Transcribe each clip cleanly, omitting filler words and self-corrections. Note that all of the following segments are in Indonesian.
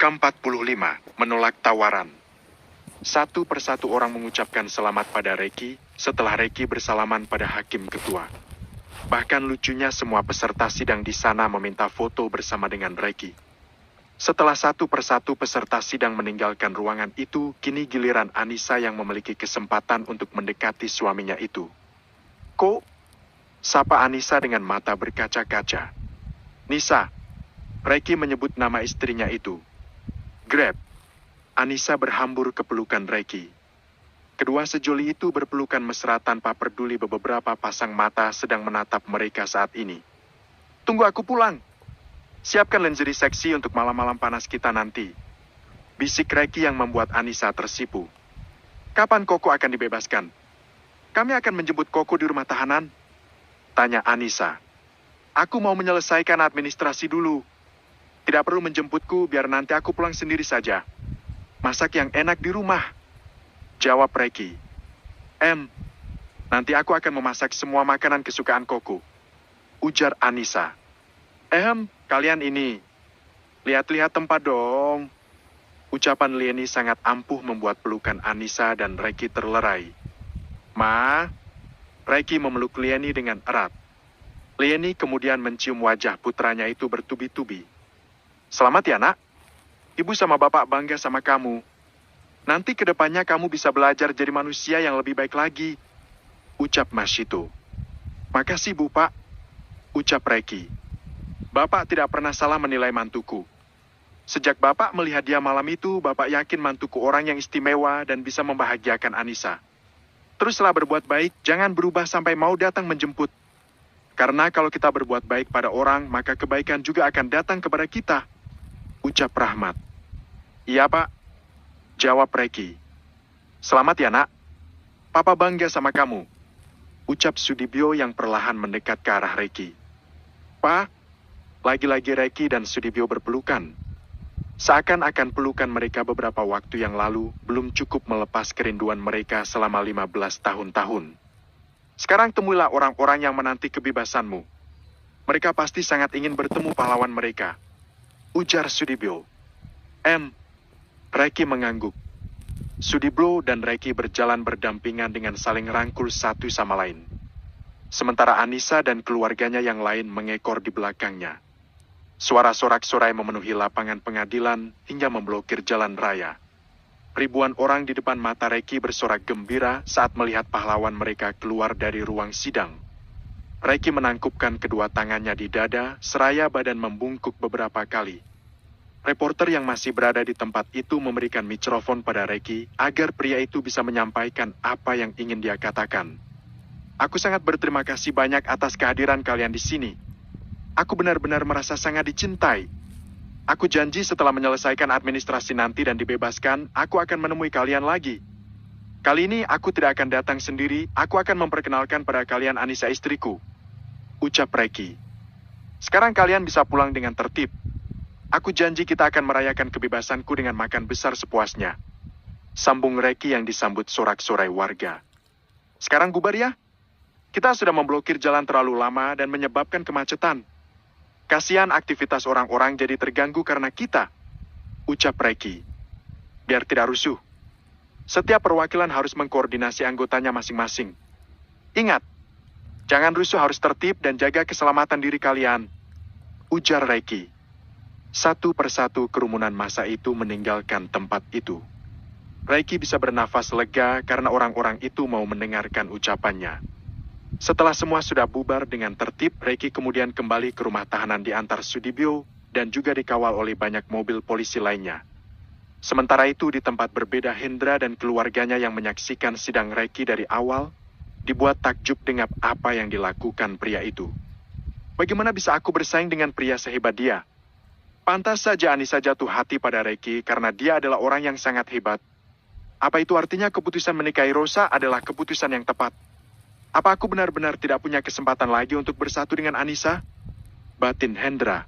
Ke-45, menolak tawaran. Satu persatu orang mengucapkan selamat pada Reki, setelah Reki bersalaman pada hakim ketua. Bahkan lucunya semua peserta sidang di sana meminta foto bersama dengan Reki. Setelah satu persatu peserta sidang meninggalkan ruangan itu, kini giliran Anissa yang memiliki kesempatan untuk mendekati suaminya itu. "Kok?" sapa Anissa dengan mata berkaca-kaca. "Nisa." Reki menyebut nama istrinya itu. "Grab." Anissa berhambur ke pelukan Reki. Kedua sejoli itu berpelukan mesra tanpa peduli beberapa pasang mata sedang menatap mereka saat ini. "Tunggu aku pulang. Siapkan lingerie seksi untuk malam-malam panas kita nanti." Bisik Reki yang membuat Anissa tersipu. "Kapan Koko akan dibebaskan? Kami akan menjemput Koko di rumah tahanan?" tanya Anissa. "Aku mau menyelesaikan administrasi dulu. Tidak perlu menjemputku, biar nanti aku pulang sendiri saja. Masak yang enak di rumah," jawab Reki. Nanti aku akan memasak semua makanan kesukaan Koko," ujar Anissa. Kalian ini. Lihat-lihat tempat dong." Ucapan Lieni sangat ampuh membuat pelukan Anissa dan Reki terlerai. "Ma." Reki memeluk Lieni dengan erat. Lieni kemudian mencium wajah putranya itu bertubi-tubi. "Selamat ya, Nak. Ibu sama Bapak bangga sama kamu. Nanti ke depannya kamu bisa belajar jadi manusia yang lebih baik lagi," ucap Mashito. "Makasih, Bu, Pak," ucap Reki. "Bapak tidak pernah salah menilai mantuku. Sejak Bapak melihat dia malam itu, Bapak yakin mantuku orang yang istimewa dan bisa membahagiakan Anissa. Teruslah berbuat baik, jangan berubah sampai mau datang menjemput. Karena kalau kita berbuat baik pada orang, maka kebaikan juga akan datang kepada kita," ucap Rahmat. "Iya, Pak," jawab Reki. "Selamat ya, Nak. Papa bangga sama kamu," ucap Sudibyo yang perlahan mendekat ke arah Reki. "Pak." Lagi-lagi Reki dan Sudibyo berpelukan. Seakan-akan pelukan mereka beberapa waktu yang lalu belum cukup melepas kerinduan mereka selama 15 tahun-tahun. "Sekarang temuilah orang-orang yang menanti kebebasanmu. Mereka pasti sangat ingin bertemu pahlawan mereka," ujar Sudibyo. Reki mengangguk. Sudibyo dan Reki berjalan berdampingan dengan saling rangkul satu sama lain. Sementara Anissa dan keluarganya yang lain mengekor di belakangnya. Suara sorak-sorai memenuhi lapangan pengadilan hingga memblokir jalan raya. Ribuan orang di depan mata Reki bersorak gembira saat melihat pahlawan mereka keluar dari ruang sidang. Reki menangkupkan kedua tangannya di dada, seraya badan membungkuk beberapa kali. Reporter yang masih berada di tempat itu memberikan mikrofon pada Reki agar pria itu bisa menyampaikan apa yang ingin dia katakan. "Aku sangat berterima kasih banyak atas kehadiran kalian di sini. Aku benar-benar merasa sangat dicintai. Aku janji setelah menyelesaikan administrasi nanti dan dibebaskan, aku akan menemui kalian lagi. Kali ini aku tidak akan datang sendiri, aku akan memperkenalkan pada kalian Anissa istriku," ucap Reki. "Sekarang kalian bisa pulang dengan tertib. Aku janji kita akan merayakan kebebasanku dengan makan besar sepuasnya," sambung Reki yang disambut sorak-sorai warga. "Sekarang bubar ya. Kita sudah memblokir jalan terlalu lama dan menyebabkan kemacetan. Kasihan aktivitas orang-orang jadi terganggu karena kita," ucap Reki. "Biar tidak rusuh. Setiap perwakilan harus mengkoordinasi anggotanya masing-masing. Ingat, jangan rusuh, harus tertib dan jaga keselamatan diri kalian," ujar Reki. Satu persatu kerumunan massa itu meninggalkan tempat itu. Reki bisa bernafas lega karena orang-orang itu mau mendengarkan ucapannya. Setelah semua sudah bubar dengan tertib, Reki kemudian kembali ke rumah tahanan diantar Sudibyo dan juga dikawal oleh banyak mobil polisi lainnya. Sementara itu di tempat berbeda, Hendra dan keluarganya yang menyaksikan sidang Reki dari awal dibuat takjub dengan apa yang dilakukan pria itu. "Bagaimana bisa aku bersaing dengan pria sehebat dia? Pantas saja Anissa jatuh hati pada Reki karena dia adalah orang yang sangat hebat. Apa itu artinya keputusan menikahi Rosa adalah keputusan yang tepat? Apa aku benar-benar tidak punya kesempatan lagi untuk bersatu dengan Anissa?" batin Hendra.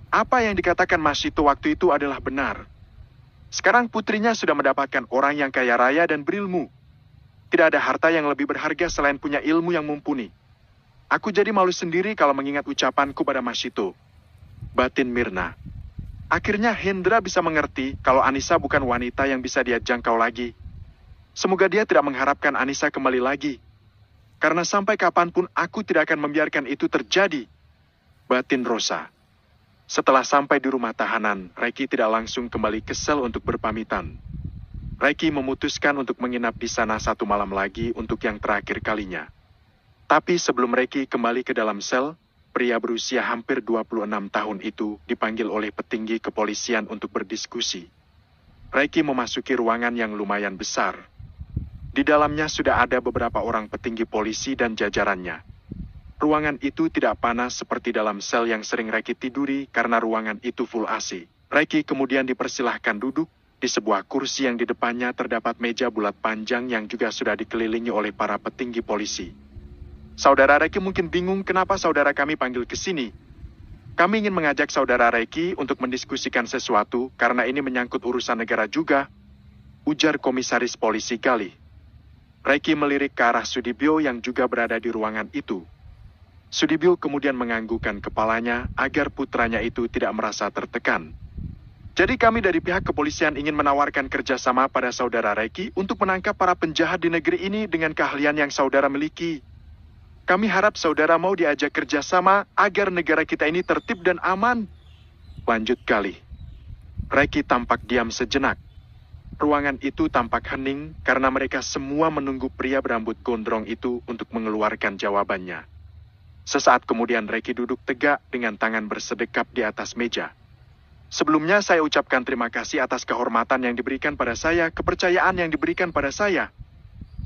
Apa yang dikatakan Mashito waktu itu adalah benar. Sekarang putrinya sudah mendapatkan orang yang kaya raya dan berilmu. Tidak ada harta yang lebih berharga selain punya ilmu yang mumpuni. Aku jadi malu sendiri kalau mengingat ucapanku pada Mashito, batin Mirna. Akhirnya Hendra bisa mengerti kalau Anissa bukan wanita yang bisa dia jangkau lagi. Semoga dia tidak mengharapkan Anissa kembali lagi. Karena sampai kapanpun aku tidak akan membiarkan itu terjadi. Batin Rosa. Setelah sampai di rumah tahanan, Reiki tidak langsung kembali ke sel untuk berpamitan. Reiki memutuskan untuk menginap di sana 1 malam lagi untuk yang terakhir kalinya. Tapi sebelum Reiki kembali ke dalam sel, pria berusia hampir 26 tahun itu dipanggil oleh petinggi kepolisian untuk berdiskusi. Reiki memasuki ruangan yang lumayan besar. Di dalamnya sudah ada beberapa orang petinggi polisi dan jajarannya. Ruangan itu tidak panas seperti dalam sel yang sering Reiki tiduri karena ruangan itu full AC. Reiki kemudian dipersilahkan duduk. Di sebuah kursi yang di depannya terdapat meja bulat panjang yang juga sudah dikelilingi oleh para petinggi polisi. Saudara Reiki mungkin bingung kenapa saudara kami panggil ke sini. Kami ingin mengajak saudara Reiki untuk mendiskusikan sesuatu karena ini menyangkut urusan negara juga, ujar komisaris polisi Galih. Reiki melirik ke arah Sudibyo yang juga berada di ruangan itu. Sudibyo kemudian menganggukkan kepalanya agar putranya itu tidak merasa tertekan. Jadi kami dari pihak kepolisian ingin menawarkan kerjasama pada saudara Reiki untuk menangkap para penjahat di negeri ini dengan keahlian yang saudara miliki. Kami harap saudara mau diajak kerjasama agar negara kita ini tertib dan aman. Lanjut Galih. Reiki tampak diam sejenak. Ruangan itu tampak hening karena mereka semua menunggu pria berambut gondrong itu untuk mengeluarkan jawabannya. Sesaat kemudian Reiki duduk tegak dengan tangan bersedekap di atas meja. Sebelumnya saya ucapkan terima kasih atas kehormatan yang diberikan pada saya, kepercayaan yang diberikan pada saya.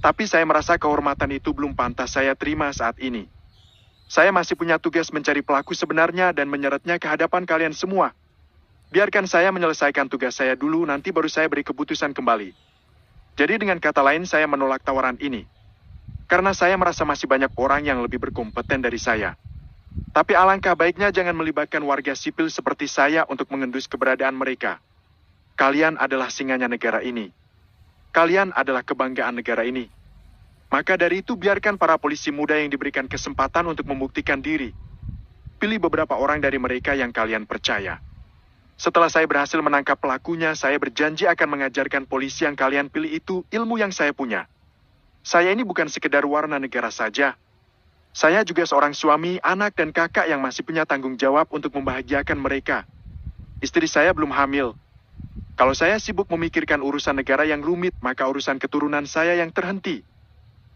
Tapi saya merasa kehormatan itu belum pantas saya terima saat ini. Saya masih punya tugas mencari pelaku sebenarnya dan menyeretnya ke hadapan kalian semua. Biarkan saya menyelesaikan tugas saya dulu, nanti baru saya beri keputusan kembali. Jadi dengan kata lain saya menolak tawaran ini. Karena saya merasa masih banyak orang yang lebih berkompeten dari saya. Tapi alangkah baiknya jangan melibatkan warga sipil seperti saya untuk mengendus keberadaan mereka. Kalian adalah singanya negara ini. Kalian adalah kebanggaan negara ini. Maka dari itu biarkan para polisi muda yang diberikan kesempatan untuk membuktikan diri. Pilih beberapa orang dari mereka yang kalian percaya. Setelah saya berhasil menangkap pelakunya, saya berjanji akan mengajarkan polisi yang kalian pilih itu ilmu yang saya punya. Saya ini bukan sekedar warna negara saja. Saya juga seorang suami, anak, dan kakak yang masih punya tanggung jawab untuk membahagiakan mereka. Istri saya belum hamil. Kalau saya sibuk memikirkan urusan negara yang rumit, maka urusan keturunan saya yang terhenti.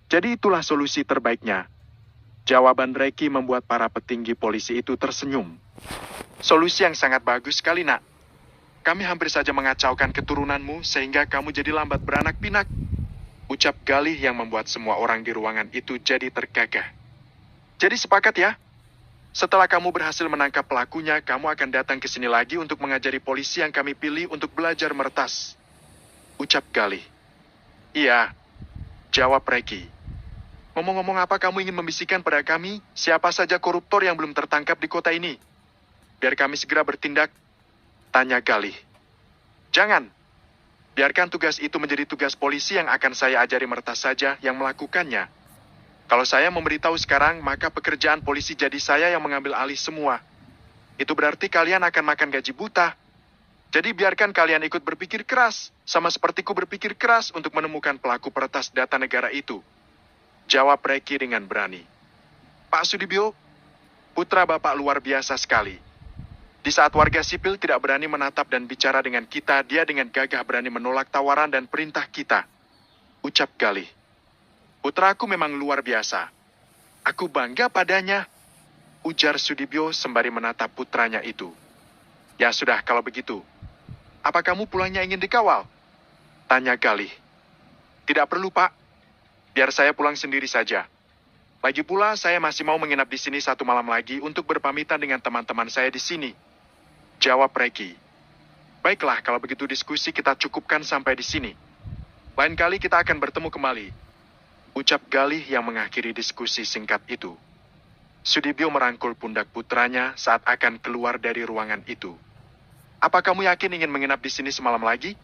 Jadi itulah solusi terbaiknya. Jawaban Reiki membuat para petinggi polisi itu tersenyum. Solusi yang sangat bagus sekali, nak. Kami hampir saja mengacaukan keturunanmu sehingga kamu jadi lambat beranak pinak. Ucap Galih yang membuat semua orang di ruangan itu jadi tergagah. Jadi sepakat ya? Setelah kamu berhasil menangkap pelakunya, kamu akan datang ke sini lagi untuk mengajari polisi yang kami pilih untuk belajar meretas. Ucap Galih. Iya. Jawab Reiki. Ngomong-ngomong apa kamu ingin membisikkan pada kami? Siapa saja koruptor yang belum tertangkap di kota ini? Biar kami segera bertindak. Tanya Galih. Jangan. Biarkan tugas itu menjadi tugas polisi yang akan saya ajari meretas saja yang melakukannya. Kalau saya memberitahu sekarang, maka pekerjaan polisi jadi saya yang mengambil alih semua. Itu berarti kalian akan makan gaji buta. Jadi biarkan kalian ikut berpikir keras, sama sepertiku berpikir keras untuk menemukan pelaku peretas data negara itu. Jawab Reiki dengan berani. Pak Sudibyo, putra Bapak luar biasa sekali. Di saat warga sipil tidak berani menatap dan bicara dengan kita, dia dengan gagah berani menolak tawaran dan perintah kita. Ucap Galih. Putraku memang luar biasa. Aku bangga padanya. Ujar Sudibyo sembari menatap putranya itu. Ya sudah kalau begitu. Apa kamu pulangnya ingin dikawal? Tanya Galih. Tidak perlu, Pak. Biar saya pulang sendiri saja. Lagi pula saya masih mau menginap di sini 1 malam lagi untuk berpamitan dengan teman-teman saya di sini. Jawab Reiki. Baiklah, kalau begitu diskusi kita cukupkan sampai di sini. Lain kali kita akan bertemu kembali. Ucap Galih yang mengakhiri diskusi singkat itu. Sudibyo merangkul pundak putranya saat akan keluar dari ruangan itu. Apa kamu yakin ingin menginap di sini semalam lagi?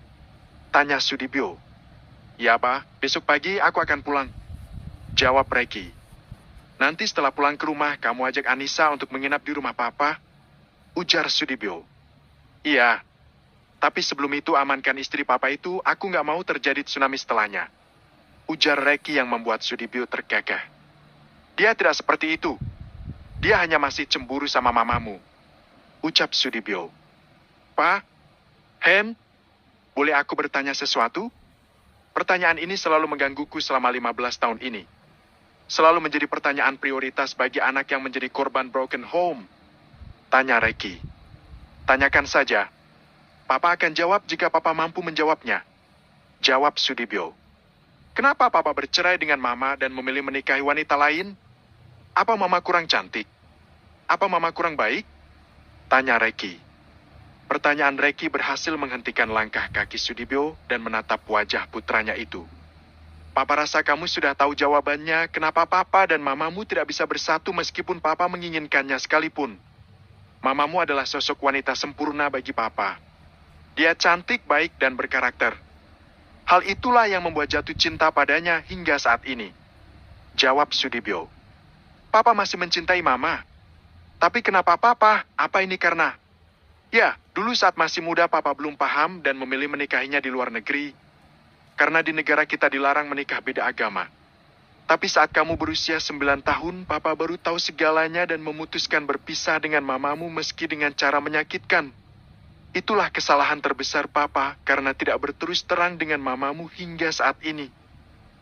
Tanya Sudibyo. Ya, Pak. Besok pagi aku akan pulang. Jawab Reiki. Nanti setelah pulang ke rumah, kamu ajak Anissa untuk menginap di rumah Papa. Ujar Sudibyo. Iya, tapi sebelum itu amankan istri papa itu, aku nggak mau terjadi tsunami setelahnya. Ujar Reki yang membuat Sudibyo tergagah. Dia tidak seperti itu. Dia hanya masih cemburu sama mamamu. Ucap Sudibyo. Pa, Hen, boleh aku bertanya sesuatu? Pertanyaan ini selalu menggangguku selama 15 tahun ini. Selalu menjadi pertanyaan prioritas bagi anak yang menjadi korban broken home. Tanya Reki. Tanyakan saja. Papa akan jawab jika papa mampu menjawabnya. Jawab Sudibyo. Kenapa papa bercerai dengan mama dan memilih menikahi wanita lain? Apa mama kurang cantik? Apa mama kurang baik? Tanya Reki. Pertanyaan Reki berhasil menghentikan langkah kaki Sudibyo dan menatap wajah putranya itu. Papa rasa kamu sudah tahu jawabannya kenapa papa dan mamamu tidak bisa bersatu meskipun papa menginginkannya sekalipun. Mamamu adalah sosok wanita sempurna bagi papa. Dia cantik, baik, dan berkarakter. Hal itulah yang membuat jatuh cinta padanya hingga saat ini. Jawab Sudibyo. Papa masih mencintai mama. Tapi kenapa papa? Apa ini karena? Ya, dulu saat masih muda papa belum paham dan memilih menikahinya di luar negeri. Karena di negara kita dilarang menikah beda agama. Tapi saat kamu berusia 9 tahun, papa baru tahu segalanya dan memutuskan berpisah dengan mamamu meski dengan cara menyakitkan. Itulah kesalahan terbesar papa karena tidak berterus terang dengan mamamu hingga saat ini.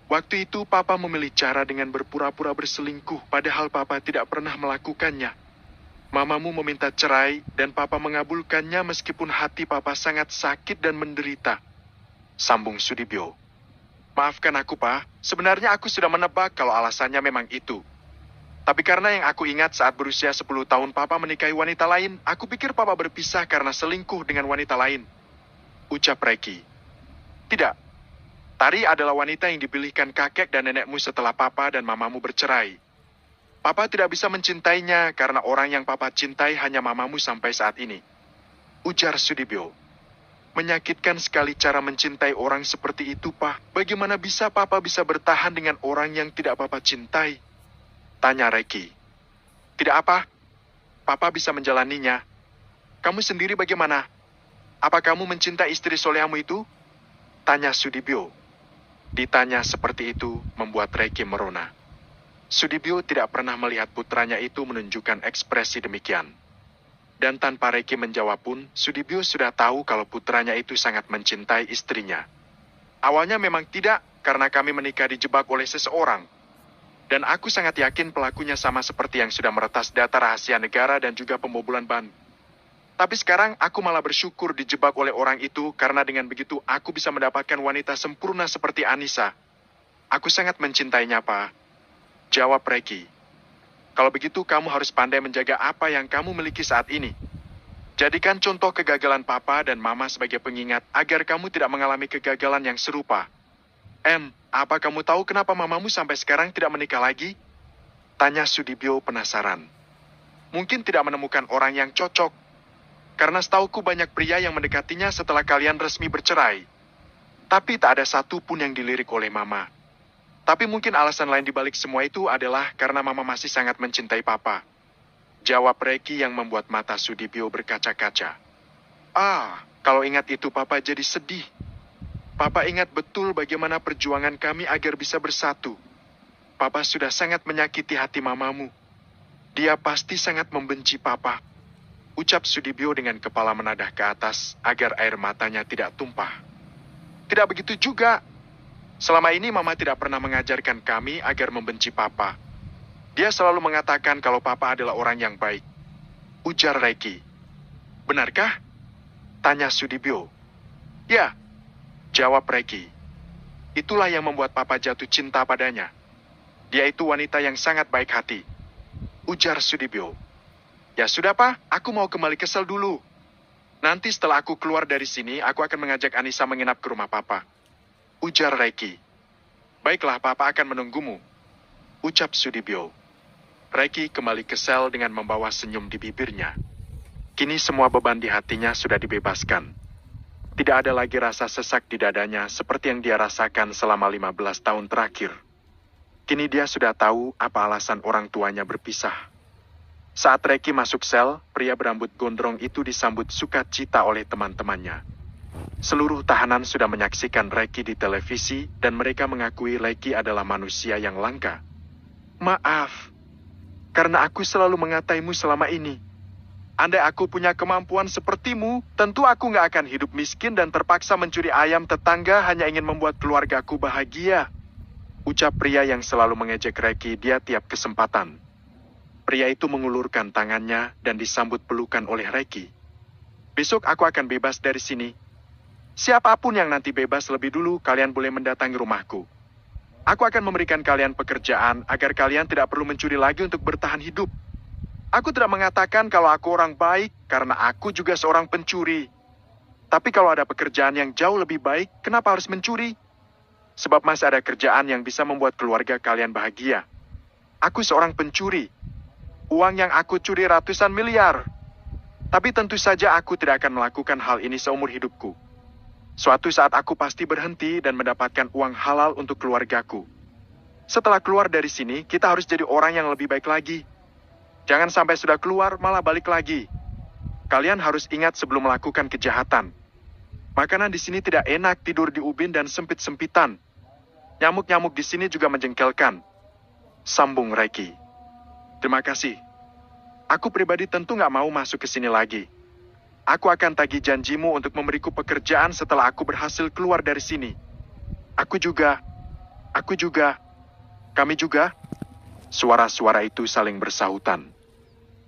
Waktu itu papa memilih cara dengan berpura-pura berselingkuh padahal papa tidak pernah melakukannya. Mamamu meminta cerai dan papa mengabulkannya meskipun hati papa sangat sakit dan menderita. Sambung Sudibyo. Maafkan aku, Pak. Sebenarnya aku sudah menebak kalau alasannya memang itu. Tapi karena yang aku ingat saat berusia 10 tahun papa menikahi wanita lain, aku pikir papa berpisah karena selingkuh dengan wanita lain. Ucap Reki. Tidak. Tari adalah wanita yang dipilihkan kakek dan nenekmu setelah papa dan mamamu bercerai. Papa tidak bisa mencintainya karena orang yang papa cintai hanya mamamu sampai saat ini. Ujar Sudibyo. Menyakitkan sekali cara mencintai orang seperti itu, Pak. Bagaimana bisa papa bisa bertahan dengan orang yang tidak papa cintai? Tanya Reki. Tidak apa. Papa bisa menjalaninya. Kamu sendiri bagaimana? Apa kamu mencintai istri solehamu itu? Tanya Sudibyo. Ditanya seperti itu membuat Reki merona. Sudibyo tidak pernah melihat putranya itu menunjukkan ekspresi demikian. Dan tanpa Reki menjawab pun, Sudibyo sudah tahu kalau putranya itu sangat mencintai istrinya. Awalnya memang tidak, karena kami menikah dijebak oleh seseorang. Dan aku sangat yakin pelakunya sama seperti yang sudah meretas data rahasia negara dan juga pembobolan ban. Tapi sekarang aku malah bersyukur dijebak oleh orang itu karena dengan begitu aku bisa mendapatkan wanita sempurna seperti Anissa. Aku sangat mencintainya, Pak. Jawab Reki. Kalau begitu kamu harus pandai menjaga apa yang kamu miliki saat ini. Jadikan contoh kegagalan papa dan mama sebagai pengingat agar kamu tidak mengalami kegagalan yang serupa. Apa kamu tahu kenapa mamamu sampai sekarang tidak menikah lagi? Tanya Sudibyo penasaran. Mungkin tidak menemukan orang yang cocok. Karena setauku banyak pria yang mendekatinya setelah kalian resmi bercerai. Tapi tak ada satu pun yang dilirik oleh mama. Tapi mungkin alasan lain dibalik semua itu adalah karena mama masih sangat mencintai papa. Jawab Reki yang membuat mata Sudibyo berkaca-kaca. Kalau ingat itu papa jadi sedih. Papa ingat betul bagaimana perjuangan kami agar bisa bersatu. Papa sudah sangat menyakiti hati mamamu. Dia pasti sangat membenci papa. Ucap Sudibyo dengan kepala menadah ke atas agar air matanya tidak tumpah. Tidak begitu juga. Selama ini mama tidak pernah mengajarkan kami agar membenci papa. Dia selalu mengatakan kalau papa adalah orang yang baik. Ujar Reki. Benarkah? Tanya Sudibyo. Ya, jawab Reki. Itulah yang membuat papa jatuh cinta padanya. Dia itu wanita yang sangat baik hati. Ujar Sudibyo. Ya sudah, Pak, aku mau kembali ke sel dulu. Nanti setelah aku keluar dari sini, aku akan mengajak Anissa menginap ke rumah papa. Ujar Reki. Baiklah, papa akan menunggumu. Ucap Sudibyo. Reki kembali ke sel dengan membawa senyum di bibirnya. Kini semua beban di hatinya sudah dibebaskan. Tidak ada lagi rasa sesak di dadanya seperti yang dia rasakan selama 15 tahun terakhir. Kini dia sudah tahu apa alasan orang tuanya berpisah. Saat Reiki masuk sel, pria berambut gondrong itu disambut sukacita oleh teman-temannya. Seluruh tahanan sudah menyaksikan Reiki di televisi dan mereka mengakui Reiki adalah manusia yang langka. Maaf, karena aku selalu mengataimu selama ini. Andai aku punya kemampuan sepertimu, tentu aku nggak akan hidup miskin dan terpaksa mencuri ayam tetangga hanya ingin membuat keluargaku bahagia. Ucap pria yang selalu mengejek Reiki dia tiap kesempatan. Pria itu mengulurkan tangannya dan disambut pelukan oleh Reiki. Besok aku akan bebas dari sini. Siapapun yang nanti bebas lebih dulu, kalian boleh mendatangi rumahku. Aku akan memberikan kalian pekerjaan agar kalian tidak perlu mencuri lagi untuk bertahan hidup. Aku tidak mengatakan kalau aku orang baik, karena aku juga seorang pencuri. Tapi kalau ada pekerjaan yang jauh lebih baik, kenapa harus mencuri? Sebab masih ada kerjaan yang bisa membuat keluarga kalian bahagia. Aku seorang pencuri. Uang yang aku curi ratusan miliar. Tapi tentu saja aku tidak akan melakukan hal ini seumur hidupku. Suatu saat aku pasti berhenti dan mendapatkan uang halal untuk keluargaku. Setelah keluar dari sini, kita harus jadi orang yang lebih baik lagi. Jangan sampai sudah keluar malah balik lagi. Kalian harus ingat sebelum melakukan kejahatan. Makanan di sini tidak enak, tidur di ubin dan sempit-sempitan. Nyamuk-nyamuk di sini juga menjengkelkan. Sambung Reiki. Terima kasih. Aku pribadi tentu nggak mau masuk ke sini lagi. Aku akan tagih janjimu untuk memberiku pekerjaan setelah aku berhasil keluar dari sini. Aku juga. Kami juga. Suara-suara itu saling bersahutan.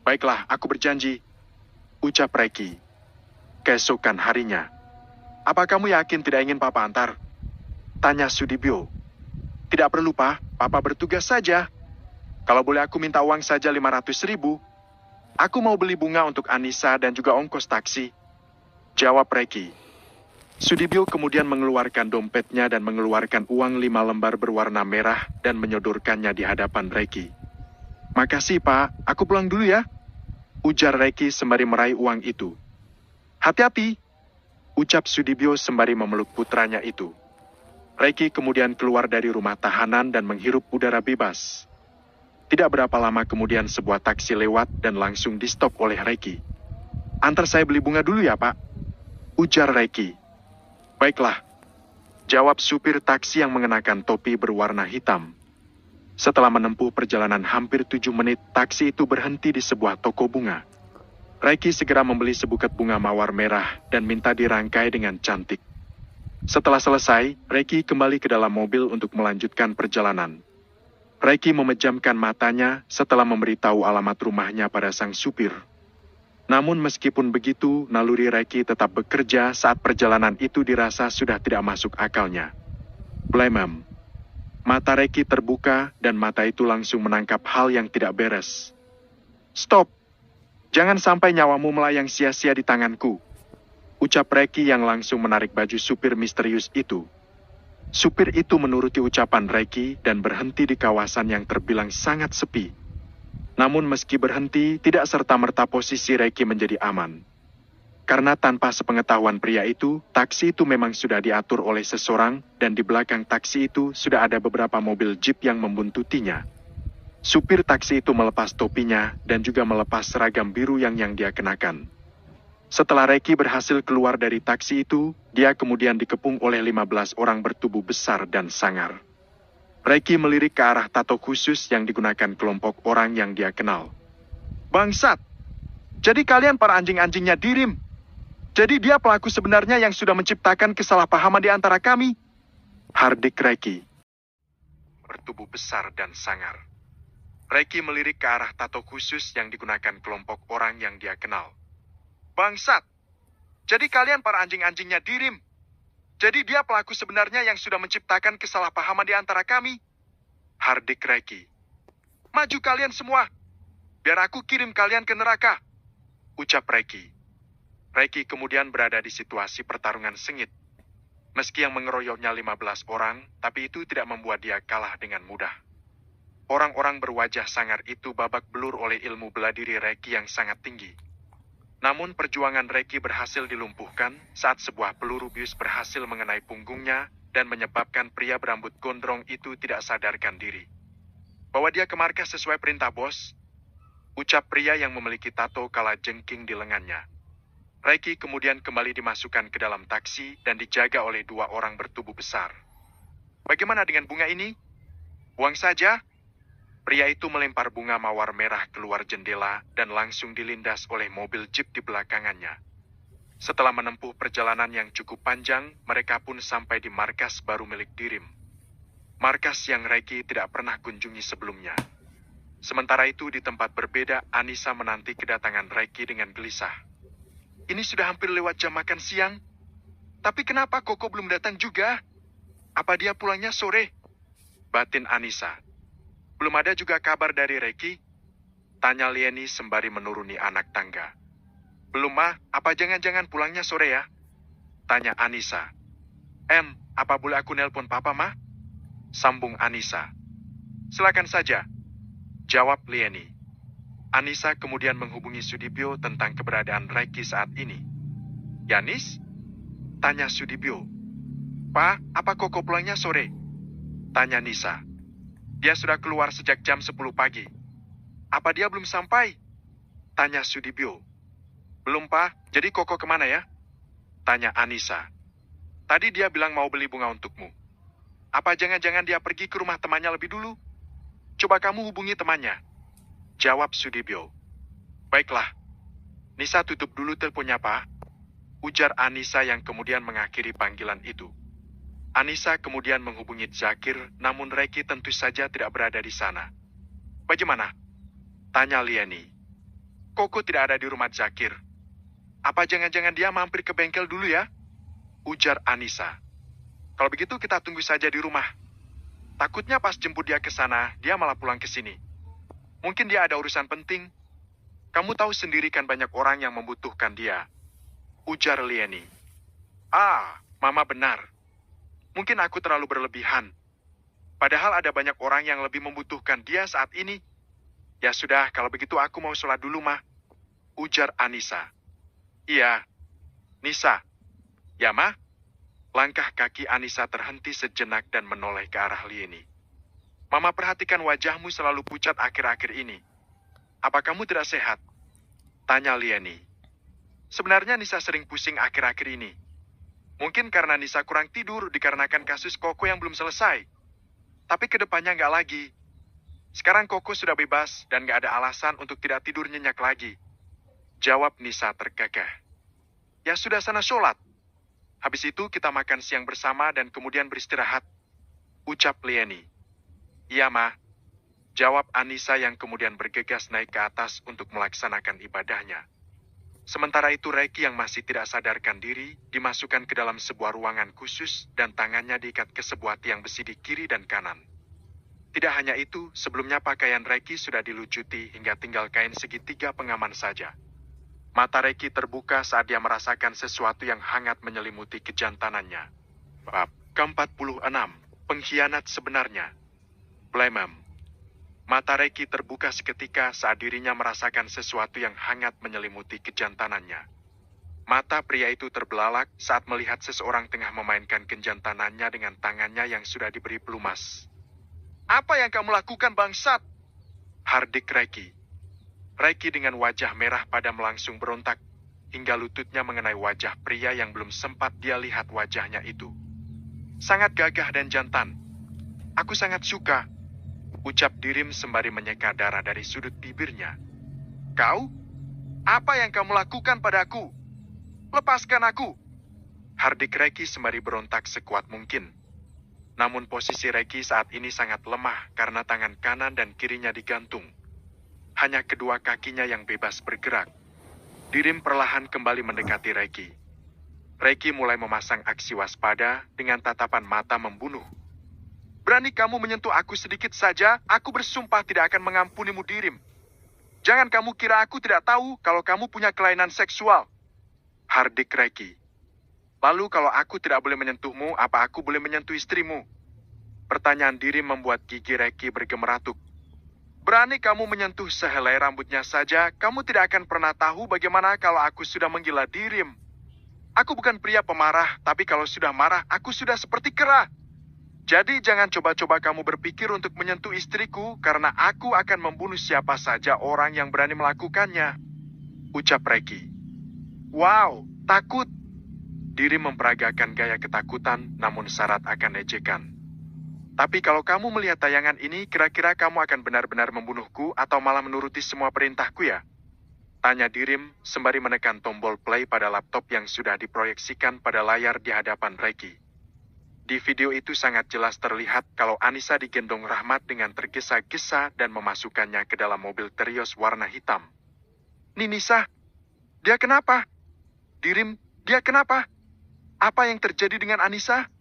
Baiklah, aku berjanji. Ucap Reiki. Keesokan harinya. Apa kamu yakin tidak ingin Papa antar? Tanya Sudibyo. Tidak perlu, Pak. Papa bertugas saja. Kalau boleh aku minta uang saja 500.000. Aku mau beli bunga untuk Anissa dan juga ongkos taksi. Jawab Reiki. Sudibyo kemudian mengeluarkan dompetnya dan mengeluarkan uang 5 lembar berwarna merah dan menyodorkannya di hadapan Reiki. Makasih, Pak. Aku pulang dulu ya. Ujar Reiki sembari meraih uang itu. Hati-hati. Ucap Sudibyo sembari memeluk putranya itu. Reiki kemudian keluar dari rumah tahanan dan menghirup udara bebas. Tidak berapa lama kemudian sebuah taksi lewat dan langsung di-stop oleh Reiki. Antar saya beli bunga dulu ya, Pak. Ujar Reiki. Baiklah. Jawab supir taksi yang mengenakan topi berwarna hitam. Setelah menempuh perjalanan hampir 7 menit, taksi itu berhenti di sebuah toko bunga. Reiki segera membeli sebuket bunga mawar merah dan minta dirangkai dengan cantik. Setelah selesai, Reiki kembali ke dalam mobil untuk melanjutkan perjalanan. Reiki memejamkan matanya setelah memberitahu alamat rumahnya pada sang supir. Namun meskipun begitu, naluri Reiki tetap bekerja saat perjalanan itu dirasa sudah tidak masuk akalnya. Blemem. Mata Reiki terbuka dan mata itu langsung menangkap hal yang tidak beres. Stop! Jangan sampai nyawamu melayang sia-sia di tanganku. Ucap Reiki yang langsung menarik baju supir misterius itu. Supir itu menuruti ucapan Reiki dan berhenti di kawasan yang terbilang sangat sepi. Namun meski berhenti, tidak serta-merta posisi Reiki menjadi aman. Karena tanpa sepengetahuan pria itu, taksi itu memang sudah diatur oleh seseorang, dan di belakang taksi itu sudah ada beberapa mobil jeep yang membuntutinya. Supir taksi itu melepas topinya, dan juga melepas seragam biru yang dia kenakan. Setelah Reiki berhasil keluar dari taksi itu, dia kemudian dikepung oleh 15 orang bertubuh besar dan sangar. Reiki melirik ke arah tato khusus yang digunakan kelompok orang yang dia kenal. Bangsat! Jadi kalian para anjing-anjingnya Dirim. Jadi dia pelaku sebenarnya yang sudah menciptakan kesalahpahaman di antara kami. Hardik Reiki. Bertubuh besar dan sangar. Reiki melirik ke arah tato khusus yang digunakan kelompok orang yang dia kenal. Bangsat! Jadi kalian para anjing-anjingnya Dirim. Jadi dia pelaku sebenarnya yang sudah menciptakan kesalahpahaman di antara kami. Hardik Reiki. Maju kalian semua. Biar aku kirim kalian ke neraka. Ucap Reiki. Reiki kemudian berada di situasi pertarungan sengit. Meski yang mengeroyoknya 15 orang, tapi itu tidak membuat dia kalah dengan mudah. Orang-orang berwajah sangar itu babak belur oleh ilmu bela diri Reiki yang sangat tinggi. Namun perjuangan Reiki berhasil dilumpuhkan saat sebuah peluru bius berhasil mengenai punggungnya dan menyebabkan pria berambut gondrong itu tidak sadarkan diri. Bahwa dia ke markas sesuai perintah bos. ucap pria yang memiliki tato kala jengking di lengannya. Reiki kemudian kembali dimasukkan ke dalam taksi dan dijaga oleh dua orang bertubuh besar. Bagaimana dengan bunga ini? Buang saja. Pria itu melempar bunga mawar merah keluar jendela dan langsung dilindas oleh mobil jeep di belakangannya. Setelah menempuh perjalanan yang cukup panjang, mereka pun sampai di markas baru milik Dirim. Markas yang Reiki tidak pernah kunjungi sebelumnya. Sementara itu di tempat berbeda, Anissa menanti kedatangan Reiki dengan gelisah. Ini sudah hampir lewat jam makan siang. Tapi kenapa Koko belum datang juga? Apa dia pulangnya sore? Batin Anissa. Belum ada juga kabar dari Reiki? Tanya Lieni sembari menuruni anak tangga. Belum, Ma. Apa jangan-jangan pulangnya sore ya? Tanya Anissa. Apa boleh aku nelpon Papa, Ma? Sambung Anissa. Silakan saja. Jawab Lieni. Anissa kemudian menghubungi Sudibyo tentang keberadaan Reiki saat ini. Yanis? Tanya Sudibyo. Pak, apa Koko pulangnya sore? Tanya Nisa. Dia sudah keluar sejak jam 10 pagi. Apa dia belum sampai? Tanya Sudibyo. Belum, Pak. Jadi Koko kemana ya? Tanya Anissa. Tadi dia bilang mau beli bunga untukmu. Apa jangan-jangan dia pergi ke rumah temannya lebih dulu? Coba kamu hubungi temannya. Jawab Sudibyo. Baiklah. Nisa tutup dulu teleponnya, Pak. Ujar Anissa yang kemudian mengakhiri panggilan itu. Anissa kemudian menghubungi Zakir, namun Reiki tentu saja tidak berada di sana. Bagaimana? Tanya Lieni. Koko tidak ada di rumah Zakir. Apa jangan-jangan dia mampir ke bengkel dulu ya? Ujar Anissa. Kalau begitu kita tunggu saja di rumah. Takutnya pas jemput dia ke sana, dia malah pulang ke sini. Mungkin dia ada urusan penting. Kamu tahu sendiri kan banyak orang yang membutuhkan dia. Ujar Lieni. Mama benar. Mungkin aku terlalu berlebihan. Padahal ada banyak orang yang lebih membutuhkan dia saat ini. Ya sudah, kalau begitu aku mau sholat dulu, Ma. Ujar Anissa. Iya. Nisa. Ya, Ma. Langkah kaki Anissa terhenti sejenak dan menoleh ke arah Lieni. Mama perhatikan wajahmu selalu pucat akhir-akhir ini. Apa kamu tidak sehat? Tanya Lieni. Sebenarnya Nisa sering pusing akhir-akhir ini. Mungkin karena Nisa kurang tidur dikarenakan kasus Koko yang belum selesai. Tapi kedepannya nggak lagi. Sekarang Koko sudah bebas dan nggak ada alasan untuk tidak tidur nyenyak lagi. Jawab Nisa tergagah. Ya sudah sana sholat. Habis itu kita makan siang bersama dan kemudian beristirahat. Ucap Lieni. Iya, Ma. Jawab Anissa yang kemudian bergegas naik ke atas untuk melaksanakan ibadahnya. Sementara itu Reiki yang masih tidak sadarkan diri dimasukkan ke dalam sebuah ruangan khusus dan tangannya diikat ke sebuah tiang besi di kiri dan kanan. Tidak hanya itu, sebelumnya pakaian Reiki sudah dilucuti hingga tinggal kain segitiga pengaman saja. Mata Reiki terbuka saat dia merasakan sesuatu yang hangat menyelimuti kejantanannya. Bab ke-46, Pengkhianat Sebenarnya. Blemem. Mata Reiki terbuka seketika saat dirinya merasakan sesuatu yang hangat menyelimuti kejantanannya. Mata pria itu terbelalak saat melihat seseorang tengah memainkan kejantanannya dengan tangannya yang sudah diberi pelumas. Apa yang kamu lakukan, bangsat? Hardik Reiki. Reiki dengan wajah merah padam langsung berontak, hingga lututnya mengenai wajah pria yang belum sempat dia lihat wajahnya itu. Sangat gagah dan jantan. Aku sangat suka. Ucap Dirim sembari menyeka darah dari sudut bibirnya. Kau? Apa yang kamu lakukan padaku? Lepaskan aku. Hardik Reiki sembari berontak sekuat mungkin. Namun posisi Reiki saat ini sangat lemah karena tangan kanan dan kirinya digantung. Hanya kedua kakinya yang bebas bergerak. Dirim perlahan kembali mendekati Reiki. Reiki mulai memasang aksi waspada dengan tatapan mata membunuh. Berani kamu menyentuh aku sedikit saja, aku bersumpah tidak akan mengampunimu, Dirim. Jangan kamu kira aku tidak tahu kalau kamu punya kelainan seksual. Hardik Reiki. Lalu kalau aku tidak boleh menyentuhmu, apa aku boleh menyentuh istrimu? Pertanyaan Dirim membuat gigi Reiki bergemeratuk. Berani kamu menyentuh sehelai rambutnya saja, kamu tidak akan pernah tahu bagaimana kalau aku sudah menggila, Dirim. Aku bukan pria pemarah, tapi kalau sudah marah, aku sudah seperti kera. Jadi jangan coba-coba kamu berpikir untuk menyentuh istriku, karena aku akan membunuh siapa saja orang yang berani melakukannya. Ucap Reki. Wow, takut. Dirim memperagakan gaya ketakutan, namun syarat akan ejekan. Tapi kalau kamu melihat tayangan ini, kira-kira kamu akan benar-benar membunuhku atau malah menuruti semua perintahku ya? Tanya Dirim, sembari menekan tombol play pada laptop yang sudah diproyeksikan pada layar di hadapan Reki. Di video itu sangat jelas terlihat kalau Anissa digendong Rahmat dengan tergesa-gesa dan memasukkannya ke dalam mobil Terios warna hitam. Nisa, dia kenapa? Dirim, dia kenapa? Apa yang terjadi dengan Anissa?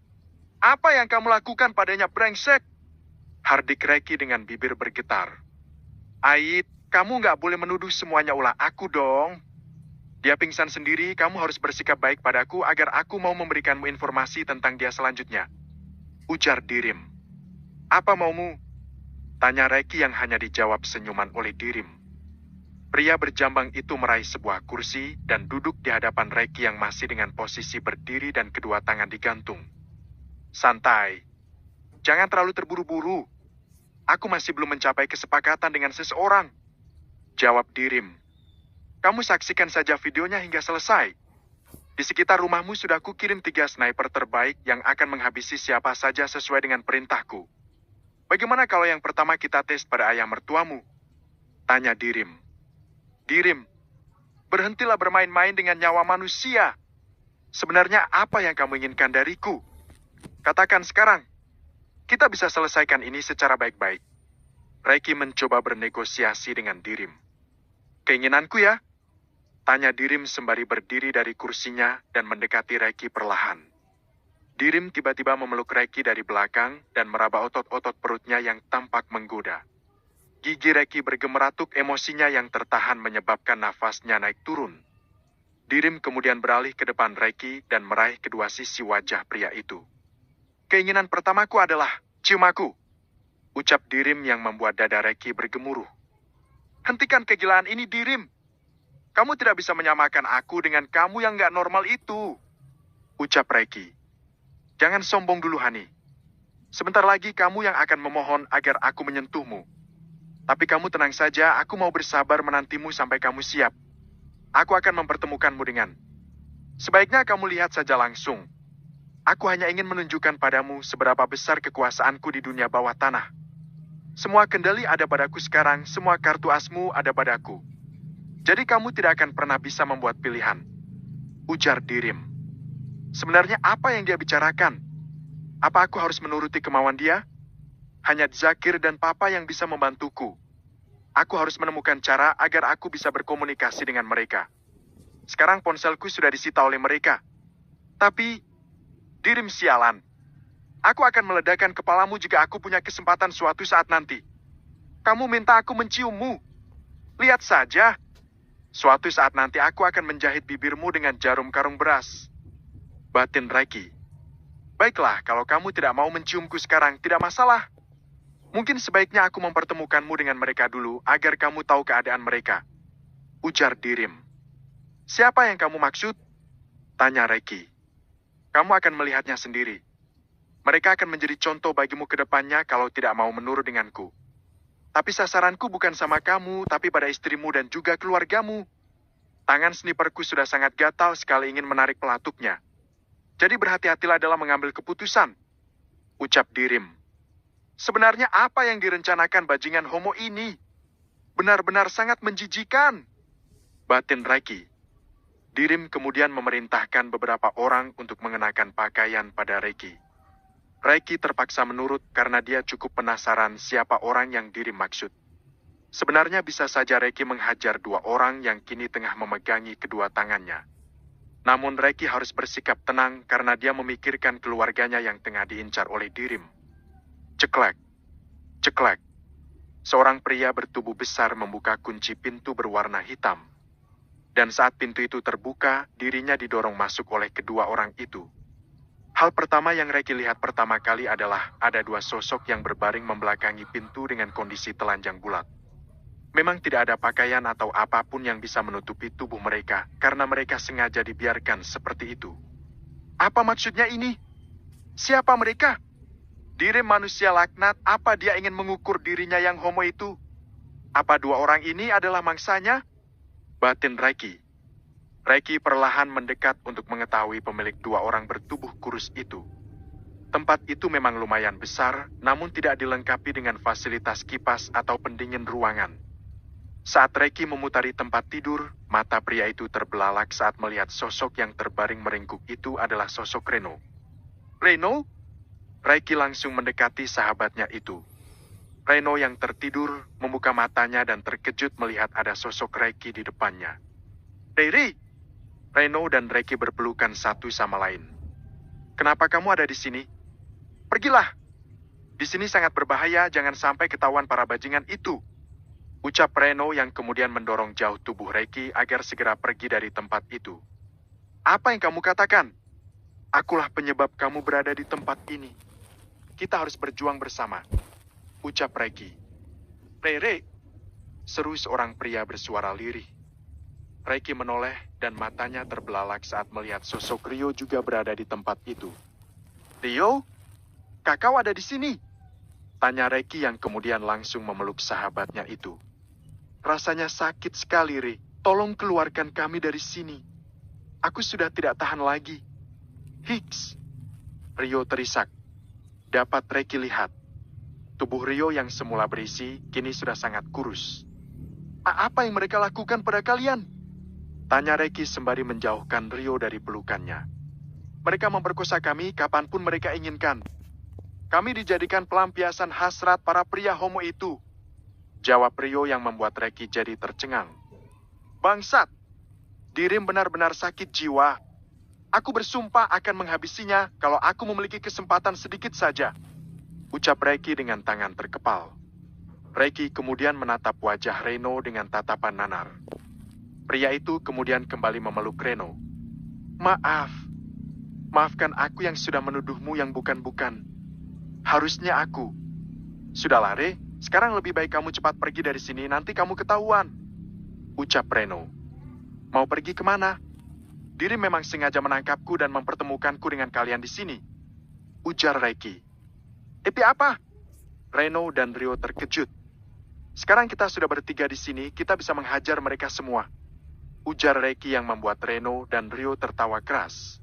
Apa yang kamu lakukan padanya, brengsek? Hardik Reki dengan bibir bergetar. Ait, kamu nggak boleh menuduh semuanya ulah aku dong. Dia pingsan sendiri, kamu harus bersikap baik padaku agar aku mau memberikanmu informasi tentang dia selanjutnya. Ujar Dirim. Apa maumu? Tanya Reki yang hanya dijawab senyuman oleh Dirim. Pria berjambang itu meraih sebuah kursi dan duduk di hadapan Reki yang masih dengan posisi berdiri dan kedua tangan digantung. Santai. Jangan terlalu terburu-buru. Aku masih belum mencapai kesepakatan dengan seseorang. Jawab Dirim. Kamu saksikan saja videonya hingga selesai. Di sekitar rumahmu sudah kukirim 3 sniper terbaik yang akan menghabisi siapa saja sesuai dengan perintahku. Bagaimana kalau yang pertama kita tes pada ayah mertuamu? Tanya Dirim. Dirim, berhentilah bermain-main dengan nyawa manusia. Sebenarnya apa yang kamu inginkan dariku? Katakan sekarang. Kita bisa selesaikan ini secara baik-baik. Reki mencoba bernegosiasi dengan Dirim. Keinginanku ya? Tanya Dirim sembari berdiri dari kursinya dan mendekati Reki perlahan. Dirim tiba-tiba memeluk Reki dari belakang dan meraba otot-otot perutnya yang tampak menggoda. Gigi Reki bergemeratuk, emosinya yang tertahan menyebabkan nafasnya naik turun. Dirim kemudian beralih ke depan Reki dan meraih kedua sisi wajah pria itu. Keinginan pertamaku adalah, cium aku. Ucap Dirim yang membuat dada Reki bergemuruh. Hentikan kegilaan ini, Dirim. Kamu tidak bisa menyamakan aku dengan kamu yang gak normal itu. Ucap Reki. Jangan sombong dulu, Hani. Sebentar lagi kamu yang akan memohon agar aku menyentuhmu. Tapi kamu tenang saja, aku mau bersabar menantimu sampai kamu siap. Aku akan mempertemukanmu dengan. Sebaiknya kamu lihat saja langsung. Aku hanya ingin menunjukkan padamu seberapa besar kekuasaanku di dunia bawah tanah. Semua kendali ada padaku sekarang, semua kartu asmu ada padaku. Jadi kamu tidak akan pernah bisa membuat pilihan. Ujar Dirim. Sebenarnya apa yang dia bicarakan? Apa aku harus menuruti kemauan dia? Hanya Zakir dan Papa yang bisa membantuku. Aku harus menemukan cara agar aku bisa berkomunikasi dengan mereka. Sekarang ponselku sudah disita oleh mereka. Tapi, Dirim sialan. Aku akan meledakkan kepalamu jika aku punya kesempatan suatu saat nanti. Kamu minta aku menciummu. Lihat saja. Suatu saat nanti aku akan menjahit bibirmu dengan jarum karung beras. Batin Reki. Baiklah, kalau kamu tidak mau menciumku sekarang, tidak masalah. Mungkin sebaiknya aku mempertemukanmu dengan mereka dulu, agar kamu tahu keadaan mereka. Ujar Dirim. Siapa yang kamu maksud? Tanya Reki. Kamu akan melihatnya sendiri. Mereka akan menjadi contoh bagimu ke depannya kalau tidak mau menurut denganku. Tapi sasaranku bukan sama kamu, tapi pada istrimu dan juga keluargamu. Tangan sniperku sudah sangat gatal sekali ingin menarik pelatuknya. Jadi berhati-hatilah dalam mengambil keputusan. Ucap Dirim. Sebenarnya apa yang direncanakan bajingan homo ini? Benar-benar sangat menjijikan. Batin Reki. Dirim kemudian memerintahkan beberapa orang untuk mengenakan pakaian pada Reki. Reki terpaksa menurut karena dia cukup penasaran siapa orang yang Dirim maksud. Sebenarnya bisa saja Reki menghajar 2 orang yang kini tengah memegangi kedua tangannya. Namun Reki harus bersikap tenang karena dia memikirkan keluarganya yang tengah diincar oleh Dirim. Ceklek, ceklek. Seorang pria bertubuh besar membuka kunci pintu berwarna hitam. Dan saat pintu itu terbuka, dirinya didorong masuk oleh kedua orang itu. Hal pertama yang Reki lihat pertama kali adalah ada 2 sosok yang berbaring membelakangi pintu dengan kondisi telanjang bulat. Memang tidak ada pakaian atau apapun yang bisa menutupi tubuh mereka, karena mereka sengaja dibiarkan seperti itu. Apa maksudnya ini? Siapa mereka? Dirim manusia laknat, apa dia ingin mengukur dirinya yang homo itu? Apa dua orang ini adalah mangsanya? Batin Reiki. Reiki perlahan mendekat untuk mengetahui pemilik dua orang bertubuh kurus itu. Tempat itu memang lumayan besar, namun tidak dilengkapi dengan fasilitas kipas atau pendingin ruangan. Saat Reiki memutari tempat tidur, mata pria itu terbelalak saat melihat sosok yang terbaring meringkuk itu adalah sosok Reno. Reno? Reiki langsung mendekati sahabatnya itu. Reno yang tertidur membuka matanya dan terkejut melihat ada sosok Reiki di depannya. Riri! Reno dan Reiki berpelukan satu sama lain. Kenapa kamu ada di sini? Pergilah! Di sini sangat berbahaya, jangan sampai ketahuan para bajingan itu. Ucap Reno yang kemudian mendorong jauh tubuh Reiki agar segera pergi dari tempat itu. Apa yang kamu katakan? Akulah penyebab kamu berada di tempat ini. Kita harus berjuang bersama. Ucap Reiki. Rere, seru seorang pria bersuara lirih. Reiki menoleh dan matanya terbelalak saat melihat sosok Rio juga berada di tempat itu. Rio, kakak ada di sini? Tanya Reiki yang kemudian langsung memeluk sahabatnya itu. Rasanya sakit sekali, Ri. Tolong keluarkan kami dari sini. Aku sudah tidak tahan lagi. Hiks. Rio terisak. Dapat Reiki lihat. Tubuh Rio yang semula berisi, kini sudah sangat kurus. Apa yang mereka lakukan pada kalian? Tanya Reiki sembari menjauhkan Rio dari pelukannya. Mereka memperkosa kami kapanpun mereka inginkan. Kami dijadikan pelampiasan hasrat para pria homo itu. Jawab Rio yang membuat Reiki jadi tercengang. Bangsat! Dirim benar-benar sakit jiwa. Aku bersumpah akan menghabisinya kalau aku memiliki kesempatan sedikit saja. Ucap Reiki dengan tangan terkepal. Reiki kemudian menatap wajah Reno dengan tatapan nanar. Pria itu kemudian kembali memeluk Reno. Maaf. Maafkan aku yang sudah menuduhmu yang bukan-bukan. Harusnya aku. Sudahlah, Re. Sekarang lebih baik kamu cepat pergi dari sini, nanti kamu ketahuan. Ucap Reno. Mau pergi kemana? Diri memang sengaja menangkapku dan mempertemukanku dengan kalian di sini. Ujar Reiki. Tapi apa? Reno dan Rio terkejut. Sekarang kita sudah bertiga di sini, kita bisa menghajar mereka semua. Ujar Reiki yang membuat Reno dan Rio tertawa keras.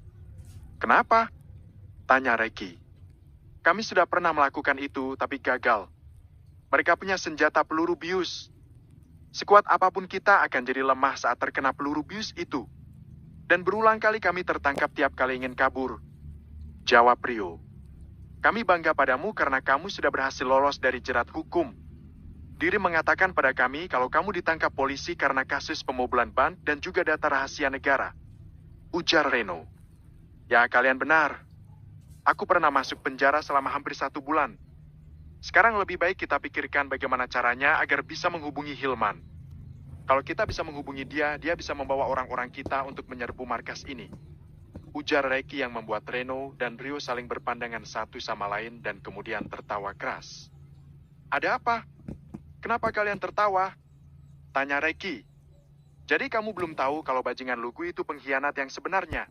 Kenapa? Tanya Reiki. Kami sudah pernah melakukan itu, tapi gagal. Mereka punya senjata peluru bius. Sekuat apapun kita akan jadi lemah saat terkena peluru bius itu. Dan berulang kali kami tertangkap tiap kali ingin kabur. Jawab Rio. Kami bangga padamu karena kamu sudah berhasil lolos dari jerat hukum. Diri mengatakan pada kami kalau kamu ditangkap polisi karena kasus pemobolan bank dan juga data rahasia negara. Ujar Reno. Ya, kalian benar. Aku pernah masuk penjara selama hampir 1 bulan. Sekarang lebih baik kita pikirkan bagaimana caranya agar bisa menghubungi Hilman. Kalau kita bisa menghubungi dia, dia bisa membawa orang-orang kita untuk menyerbu markas ini. Ujar Reiki yang membuat Reno dan Rio saling berpandangan satu sama lain dan kemudian tertawa keras. Ada apa? Kenapa kalian tertawa? Tanya Reiki. Jadi kamu belum tahu kalau bajingan lugu itu pengkhianat yang sebenarnya?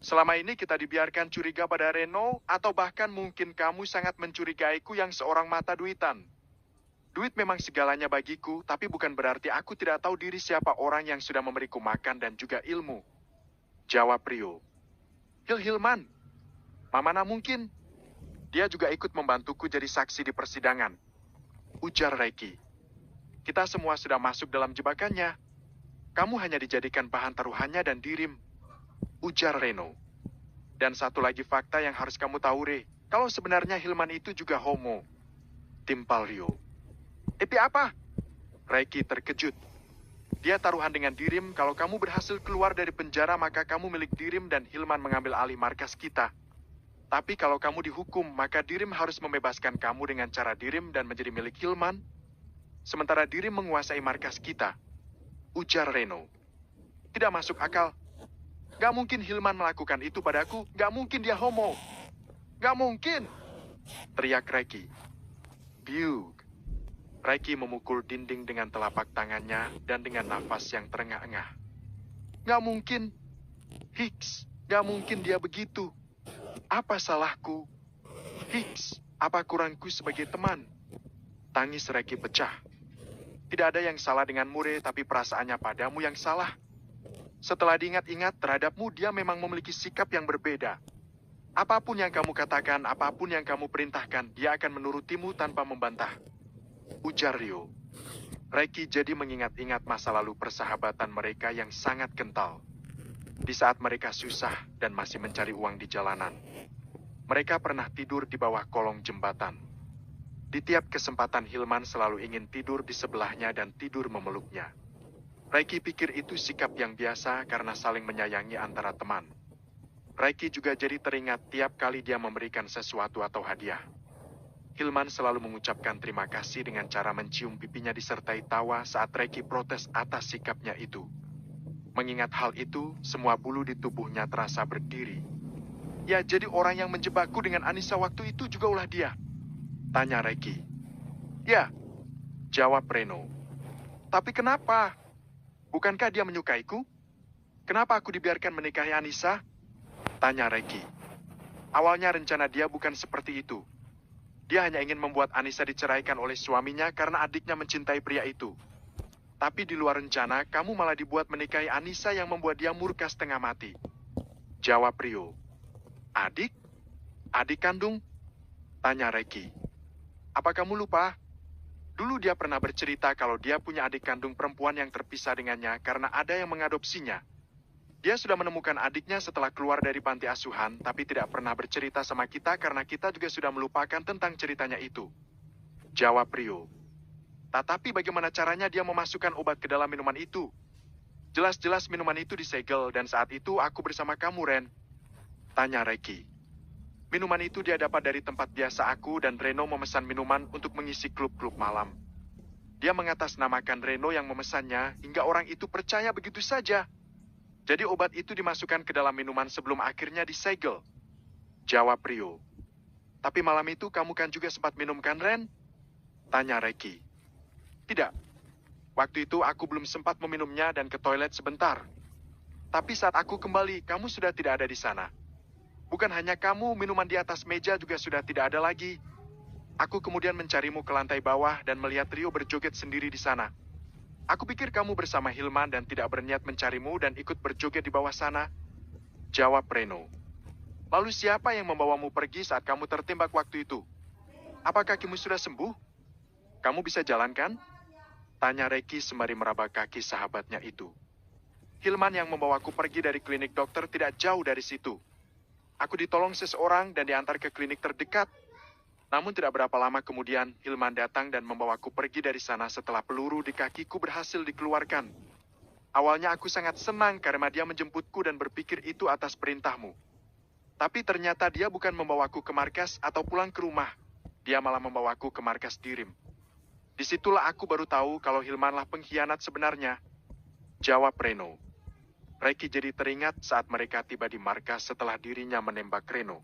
Selama ini kita dibiarkan curiga pada Reno, atau bahkan mungkin kamu sangat mencurigaiku yang seorang mata duitan. Duit memang segalanya bagiku, tapi bukan berarti aku tidak tahu diri siapa orang yang sudah memberiku makan dan juga ilmu. Jawab Rio. Hilman. Mana mungkin? Dia juga ikut membantuku jadi saksi di persidangan. Ujar Reiki. Kita semua sudah masuk dalam jebakannya. Kamu hanya dijadikan bahan taruhannya dan dirim. Ujar Reno. Dan satu lagi fakta yang harus kamu tahu, Re. Kalau sebenarnya Hilman itu juga homo. Timpal Rio. Tapi apa? Reiki terkejut. Dia taruhan dengan Dirim, kalau kamu berhasil keluar dari penjara maka kamu milik Dirim dan Hilman mengambil alih markas kita. Tapi kalau kamu dihukum, maka Dirim harus membebaskan kamu dengan cara Dirim dan menjadi milik Hilman. Sementara Dirim menguasai markas kita. Ujar Reno. Tidak masuk akal. Gak mungkin Hilman melakukan itu padaku. Gak mungkin dia homo. Gak mungkin. Teriak Reiki. Biug. Reiki memukul dinding dengan telapak tangannya dan dengan nafas yang terengah-engah. Gak mungkin. Hiks. Gak mungkin dia begitu. Apa salahku? Hiks. Apa kurangku sebagai teman? Tangis Reki pecah. Tidak ada yang salah dengan Mure, tapi perasaannya padamu yang salah. Setelah diingat-ingat terhadapmu, dia memang memiliki sikap yang berbeda. Apapun yang kamu katakan, apapun yang kamu perintahkan, dia akan menurutimu tanpa membantah. Ujar Rio. Reki jadi mengingat-ingat masa lalu persahabatan mereka yang sangat kental. Di saat mereka susah dan masih mencari uang di jalanan. Mereka pernah tidur di bawah kolong jembatan. Di tiap kesempatan Hilman selalu ingin tidur di sebelahnya dan tidur memeluknya. Reki pikir itu sikap yang biasa karena saling menyayangi antara teman. Reki juga jadi teringat tiap kali dia memberikan sesuatu atau hadiah. Hilman selalu mengucapkan terima kasih dengan cara mencium pipinya disertai tawa saat Reki protes atas sikapnya itu. Mengingat hal itu, semua bulu di tubuhnya terasa berdiri. Ya, jadi orang yang menjebakku dengan Anissa waktu itu juga ulah dia. Tanya Reki. Ya, jawab Reno. Tapi kenapa? Bukankah dia menyukaiku? Kenapa aku dibiarkan menikahi Anissa? Tanya Reki. Awalnya rencana dia bukan seperti itu. Dia hanya ingin membuat Anissa diceraikan oleh suaminya karena adiknya mencintai pria itu. Tapi di luar rencana, kamu malah dibuat menikahi Anissa yang membuat dia murka setengah mati. Jawab Rio. Adik? Adik kandung? Tanya Reki. Apa kamu lupa? Dulu dia pernah bercerita kalau dia punya adik kandung perempuan yang terpisah dengannya karena ada yang mengadopsinya. Dia sudah menemukan adiknya setelah keluar dari panti asuhan, tapi tidak pernah bercerita sama kita karena kita juga sudah melupakan tentang ceritanya itu. Jawab Rio. Tetapi bagaimana caranya dia memasukkan obat ke dalam minuman itu? Jelas-jelas minuman itu disegel dan saat itu aku bersama kamu, Ren. Tanya Reki. Minuman itu dia dapat dari tempat biasa aku dan Reno memesan minuman untuk mengisi klub-klub malam. Dia mengatasnamakan Reno yang memesannya hingga orang itu percaya begitu saja. Jadi obat itu dimasukkan ke dalam minuman sebelum akhirnya disegel. Jawab Rio. Tapi malam itu kamu kan juga sempat minum kan, Ren? Tanya Reki. Tidak. Waktu itu aku belum sempat meminumnya dan ke toilet sebentar. Tapi saat aku kembali, kamu sudah tidak ada di sana. Bukan hanya kamu, minuman di atas meja juga sudah tidak ada lagi. Aku kemudian mencarimu ke lantai bawah dan melihat Rio berjoget sendiri di sana. Aku pikir kamu bersama Hilman dan tidak berniat mencarimu dan ikut berjoget di bawah sana. Jawab Reno. Lalu siapa yang membawamu pergi saat kamu tertembak waktu itu? Apakah kamu sudah sembuh? Kamu bisa jalan kan? Tanya Reki sembari meraba kaki sahabatnya itu. Hilman yang membawaku pergi dari klinik dokter tidak jauh dari situ. Aku ditolong seseorang dan diantar ke klinik terdekat. Namun tidak berapa lama kemudian, Hilman datang dan membawaku pergi dari sana setelah peluru di kakiku berhasil dikeluarkan. Awalnya aku sangat senang karena dia menjemputku dan berpikir itu atas perintahmu. Tapi ternyata dia bukan membawaku ke markas atau pulang ke rumah. Dia malah membawaku ke markas Dirim. Disitulah aku baru tahu kalau Hilmanlah pengkhianat sebenarnya. Jawab Reno. Reki jadi teringat saat mereka tiba di markas setelah dirinya menembak Reno.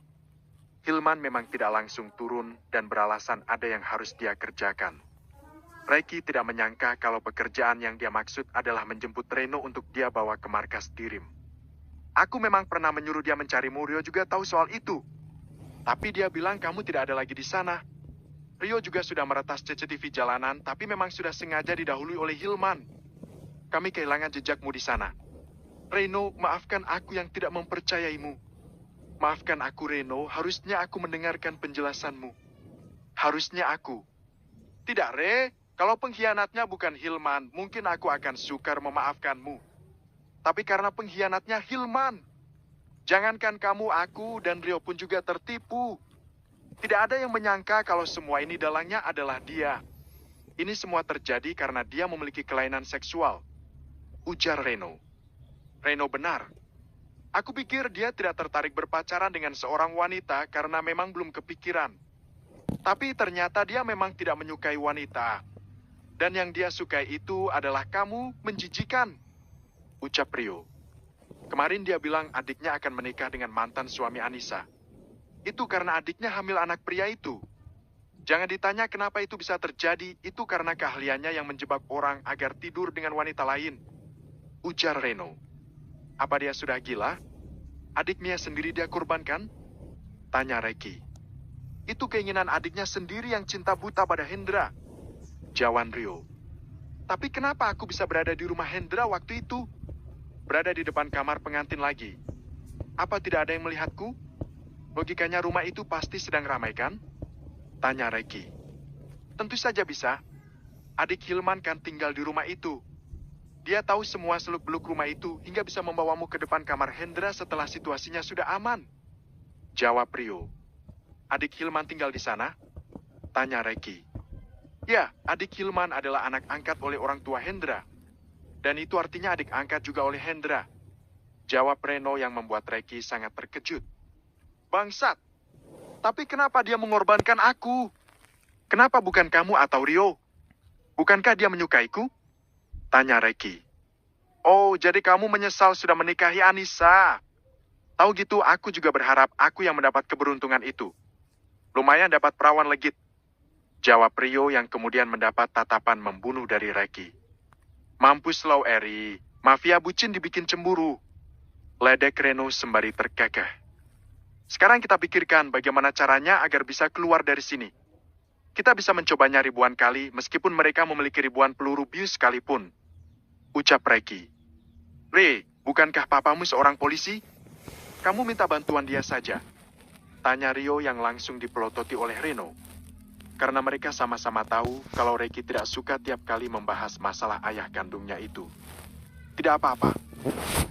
Hilman memang tidak langsung turun dan beralasan ada yang harus dia kerjakan. Reki tidak menyangka kalau pekerjaan yang dia maksud adalah menjemput Reno untuk dia bawa ke markas Dirim. Aku memang pernah menyuruh dia mencarimu, Rio juga tahu soal itu. Tapi dia bilang kamu tidak ada lagi di sana. Rio juga sudah meretas CCTV jalanan, tapi memang sudah sengaja didahului oleh Hilman. Kami kehilangan jejakmu di sana. Reno, maafkan aku yang tidak mempercayaimu. Maafkan aku, Reno, harusnya aku mendengarkan penjelasanmu. Harusnya aku. Tidak, Re. Kalau pengkhianatnya bukan Hilman, mungkin aku akan sukar memaafkanmu. Tapi karena pengkhianatnya Hilman. Jangankan kamu, aku, dan Rio pun juga tertipu. Tidak ada yang menyangka kalau semua ini dalangnya adalah dia. Ini semua terjadi karena dia memiliki kelainan seksual. Ujar Reno. Reno benar. Aku pikir dia tidak tertarik berpacaran dengan seorang wanita karena memang belum kepikiran. Tapi ternyata dia memang tidak menyukai wanita. Dan yang dia sukai itu adalah kamu menjijikan. Ucap Rio. Kemarin dia bilang adiknya akan menikah dengan mantan suami Anissa. Itu karena adiknya hamil anak pria itu. Jangan ditanya kenapa itu bisa terjadi, itu karena keahliannya yang menjebak orang agar tidur dengan wanita lain. Ujar Reno. Apa dia sudah gila? Adik Mia sendiri dia korbankan? Tanya Reki. Itu keinginan adiknya sendiri yang cinta buta pada Hendra. Jawan Rio. Tapi kenapa aku bisa berada di rumah Hendra waktu itu? Berada di depan kamar pengantin lagi. Apa tidak ada yang melihatku? Logikanya rumah itu pasti sedang ramai kan? Tanya Reki. Tentu saja bisa. Adik Hilman kan tinggal di rumah itu. Dia tahu semua seluk-beluk rumah itu hingga bisa membawamu ke depan kamar Hendra setelah situasinya sudah aman. Jawab Rio. Adik Hilman tinggal di sana? Tanya Reki. Ya, adik Hilman adalah anak angkat oleh orang tua Hendra. Dan itu artinya adik angkat juga oleh Hendra. Jawab Reno yang membuat Reki sangat terkejut. Bangsat! Tapi kenapa dia mengorbankan aku? Kenapa bukan kamu atau Rio? Bukankah dia menyukaiku? Tanya Reki. Oh, jadi kamu menyesal sudah menikahi Anissa. Tahu gitu, aku juga berharap aku yang mendapat keberuntungan itu. Lumayan dapat perawan legit. Jawab Rio yang kemudian mendapat tatapan membunuh dari Reki. Mampus lo, Eri. Mafia bucin dibikin cemburu. Ledek Reno sembari terkekeh. Sekarang kita pikirkan bagaimana caranya agar bisa keluar dari sini. Kita bisa mencobanya ribuan kali meskipun mereka memiliki ribuan peluru bius sekalipun. Ucap Reki. Re, bukankah papamu seorang polisi? Kamu minta bantuan dia saja. Tanya Rio yang langsung dipelototi oleh Reno. Karena mereka sama-sama tahu kalau Reki tidak suka tiap kali membahas masalah ayah kandungnya itu. Tidak apa-apa.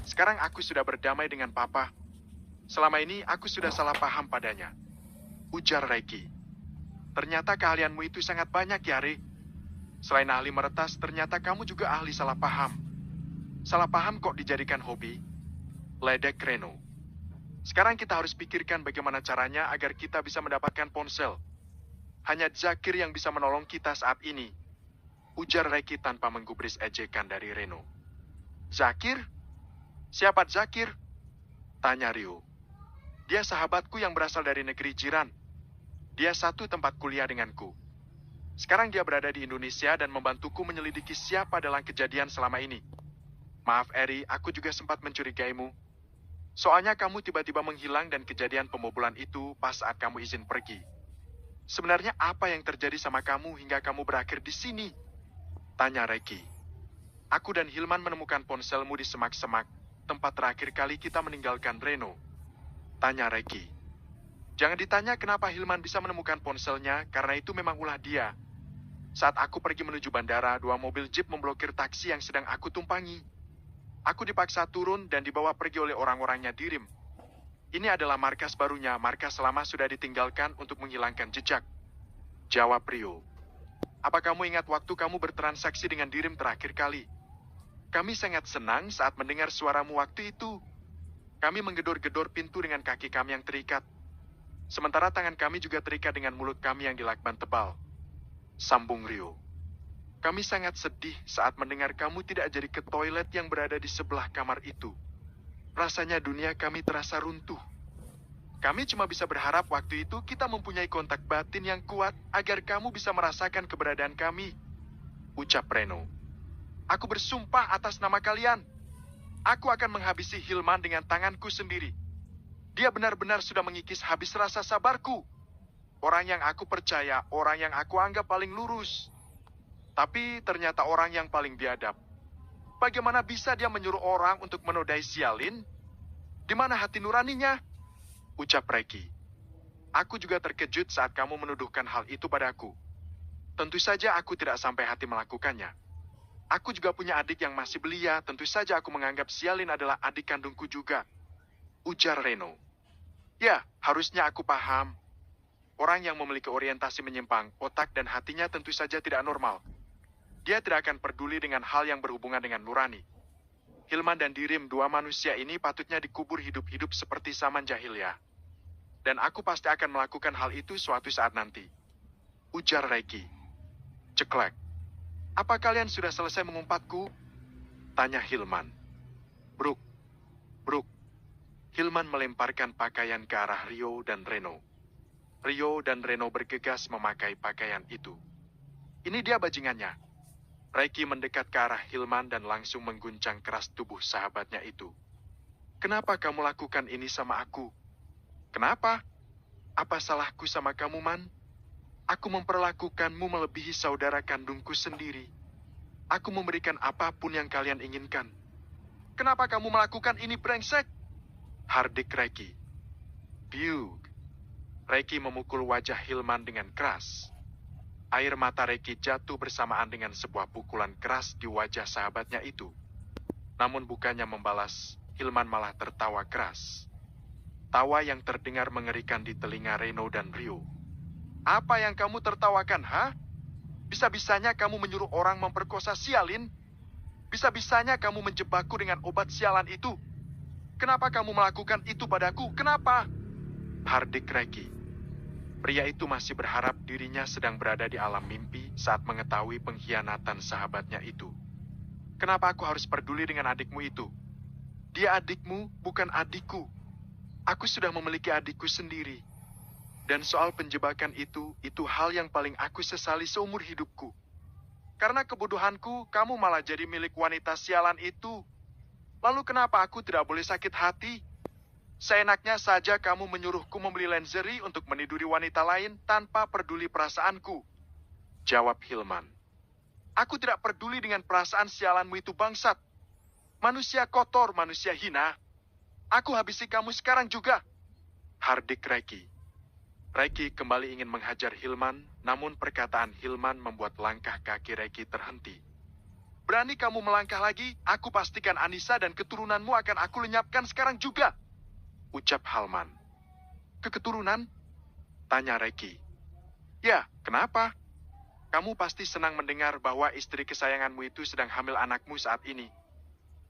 Sekarang aku sudah berdamai dengan papa. Selama ini aku sudah salah paham padanya. Ujar Reki. Ternyata keahlianmu itu sangat banyak ya, Re. Selain ahli meretas, ternyata kamu juga ahli salah paham. Salah paham kok dijadikan hobi? Ledek Reno. Sekarang kita harus pikirkan bagaimana caranya agar kita bisa mendapatkan ponsel. Hanya Zakir yang bisa menolong kita saat ini. Ujar Reki tanpa menggubris ejekan dari Reno. Zakir? Siapa Zakir? Tanya Rio. Dia sahabatku yang berasal dari negeri jiran. Dia satu tempat kuliah denganku. Sekarang dia berada di Indonesia dan membantuku menyelidiki siapa dalam kejadian selama ini. Maaf Eri, aku juga sempat mencurigaimu. Soalnya kamu tiba-tiba menghilang dan kejadian pembobolan itu pas saat kamu izin pergi. Sebenarnya apa yang terjadi sama kamu hingga kamu berakhir di sini? Tanya Reki. Aku dan Hilman menemukan ponselmu di semak-semak, tempat terakhir kali kita meninggalkan Reno. Tanya Reki. Jangan ditanya kenapa Hilman bisa menemukan ponselnya, karena itu memang ulah dia. Saat aku pergi menuju bandara, 2 mobil jeep memblokir taksi yang sedang aku tumpangi. Aku dipaksa turun dan dibawa pergi oleh orang-orangnya Dirim. Ini adalah markas barunya, markas lama sudah ditinggalkan untuk menghilangkan jejak. Jawab Rio. Apa kamu ingat waktu kamu bertransaksi dengan Dirim terakhir kali? Kami sangat senang saat mendengar suaramu waktu itu. Kami menggedor-gedor pintu dengan kaki kami yang terikat. Sementara tangan kami juga terikat dengan mulut kami yang dilakban tebal. Sambung Rio. Kami sangat sedih saat mendengar kamu tidak jadi ke toilet yang berada di sebelah kamar itu. Rasanya dunia kami terasa runtuh. Kami cuma bisa berharap waktu itu kita mempunyai kontak batin yang kuat agar kamu bisa merasakan keberadaan kami. Ucap Reno. Aku bersumpah atas nama kalian. Aku akan menghabisi Hilman dengan tanganku sendiri. Dia benar-benar sudah mengikis habis rasa sabarku. Orang yang aku percaya, orang yang aku anggap paling lurus. Tapi ternyata orang yang paling biadab. Bagaimana bisa dia menyuruh orang untuk menodai Sialin? Di mana hati nuraninya? Ucap Reki. Aku juga terkejut saat kamu menuduhkan hal itu padaku. Tentu saja aku tidak sampai hati melakukannya. Aku juga punya adik yang masih belia, tentu saja aku menganggap Sialin adalah adik kandungku juga. Ujar Reno. Ya, harusnya aku paham. Orang yang memiliki orientasi menyimpang, otak dan hatinya tentu saja tidak normal. Dia tidak akan peduli dengan hal yang berhubungan dengan nurani. Hilman dan Dirim, 2 manusia ini patutnya dikubur hidup-hidup seperti zaman jahiliyah. Dan aku pasti akan melakukan hal itu suatu saat nanti. Ujar Reki. Ceklek. Apa kalian sudah selesai mengumpatku? Tanya Hilman. Bruk. Bruk. Hilman melemparkan pakaian ke arah Rio dan Reno. Rio dan Reno bergegas memakai pakaian itu. Ini dia bajingannya. Reki mendekat ke arah Hilman dan langsung mengguncang keras tubuh sahabatnya itu. Kenapa kamu lakukan ini sama aku? Kenapa? Apa salahku sama kamu, Man? Aku memperlakukanmu melebihi saudara kandungku sendiri. Aku memberikan apapun yang kalian inginkan. Kenapa kamu melakukan ini, brengsek? Hardik Reki. Biug. Reki memukul wajah Hilman dengan keras. Air mata Reki jatuh bersamaan dengan sebuah pukulan keras di wajah sahabatnya itu. Namun bukannya membalas, Hilman malah tertawa keras. Tawa yang terdengar mengerikan di telinga Reno dan Rio. Apa yang kamu tertawakan, ha? Bisa-bisanya kamu menyuruh orang memperkosa Sialin? Bisa-bisanya kamu menjebakku dengan obat sialan itu? Kenapa kamu melakukan itu padaku? Kenapa? Hardik Reki. Pria itu masih berharap dirinya sedang berada di alam mimpi saat mengetahui pengkhianatan sahabatnya itu. Kenapa aku harus peduli dengan adikmu itu? Dia adikmu, bukan adikku. Aku sudah memiliki adikku sendiri. Dan soal penjebakan itu hal yang paling aku sesali seumur hidupku. Karena kebodohanku, kamu malah jadi milik wanita sialan itu. Lalu kenapa aku tidak boleh sakit hati? Seenaknya saja kamu menyuruhku membeli lingerie untuk meniduri wanita lain tanpa peduli perasaanku. Jawab Hilman. Aku tidak peduli dengan perasaan sialanmu itu, bangsat. Manusia kotor, manusia hina. Aku habisi kamu sekarang juga. Hardik Reki. Reki kembali ingin menghajar Hilman, namun perkataan Hilman membuat langkah kaki Reki terhenti. Berani kamu melangkah lagi, aku pastikan Anissa dan keturunanmu akan aku lenyapkan sekarang juga. Ucap Halman. Keketurunan? Tanya Reki. Ya, kenapa? Kamu pasti senang mendengar bahwa istri kesayanganmu itu sedang hamil anakmu saat ini.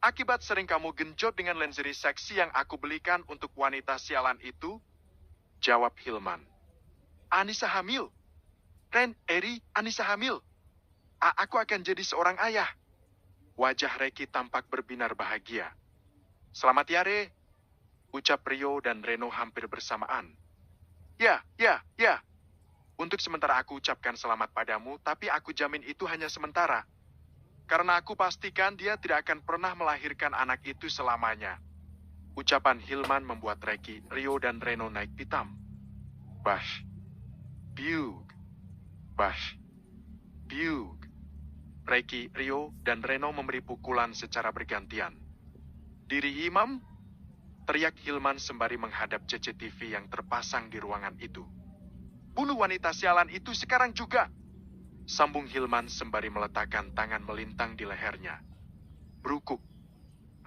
Akibat sering kamu genjot dengan lingerie seksi yang aku belikan untuk wanita sialan itu, jawab Hilman. Anissa hamil. Ren, Eri, Anissa hamil. Aku akan jadi seorang ayah. Wajah Reki tampak berbinar bahagia. Selamat ya, Re. Ucap Rio dan Reno hampir bersamaan. Ya. Untuk sementara aku ucapkan selamat padamu, tapi aku jamin itu hanya sementara. Karena aku pastikan dia tidak akan pernah melahirkan anak itu selamanya. Ucapan Hilman membuat Reki, Rio dan Reno naik pitam. Bash. Biug. Bash. Biug. Reki, Rio, dan Reno memberi pukulan secara bergantian. Diri Imam? Teriak Hilman sembari menghadap CCTV yang terpasang di ruangan itu. Bunuh wanita sialan itu sekarang juga. Sambung Hilman sembari meletakkan tangan melintang di lehernya. Berukuk.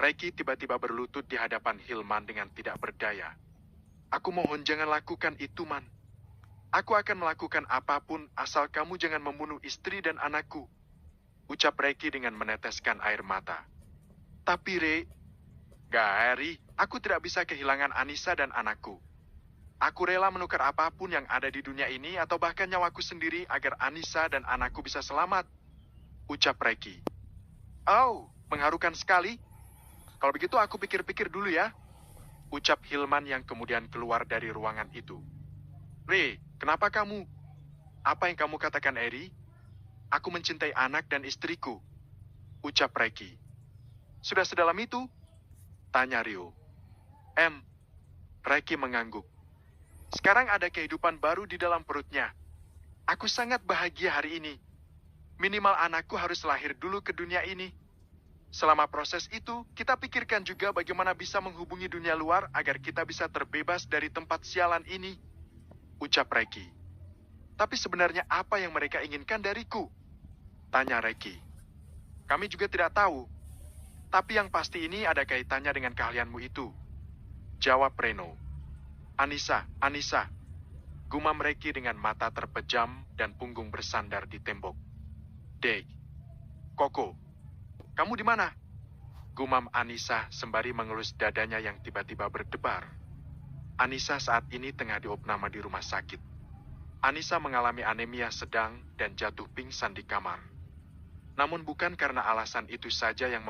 Reki tiba-tiba berlutut di hadapan Hilman dengan tidak berdaya. Aku mohon jangan lakukan itu, Man. Aku akan melakukan apapun asal kamu jangan membunuh istri dan anakku. Ucap Reki dengan meneteskan air mata. Tapi Re, Gari, aku tidak bisa kehilangan Anissa dan anakku. Aku rela menukar apapun yang ada di dunia ini atau bahkan nyawaku sendiri agar Anissa dan anakku bisa selamat. Ucap Reki. Oh, mengharukan sekali. Kalau begitu aku pikir-pikir dulu ya. Ucap Hilman yang kemudian keluar dari ruangan itu. Re, kenapa kamu? Apa yang kamu katakan, Eri? Aku mencintai anak dan istriku. Ucap Reki. Sudah sedalam itu? Tanya Rio. Reki mengangguk. Sekarang ada kehidupan baru di dalam perutnya. Aku sangat bahagia hari ini. Minimal anakku harus lahir dulu ke dunia ini. Selama proses itu, kita pikirkan juga bagaimana bisa menghubungi dunia luar agar kita bisa terbebas dari tempat sialan ini. Ucap Reki. Tapi sebenarnya apa yang mereka inginkan dariku? Tanya Reki. Kami juga tidak tahu. Tapi yang pasti ini ada kaitannya dengan keahlianmu itu. Jawab Reno. Anissa. Gumam Reki dengan mata terpejam dan punggung bersandar di tembok. Dek. Koko. Kamu di mana? Gumam Anissa sembari mengelus dadanya yang tiba-tiba berdebar. Anissa saat ini tengah diopname di rumah sakit. Anissa mengalami anemia sedang dan jatuh pingsan di kamar. Namun bukan karena alasan itu saja yang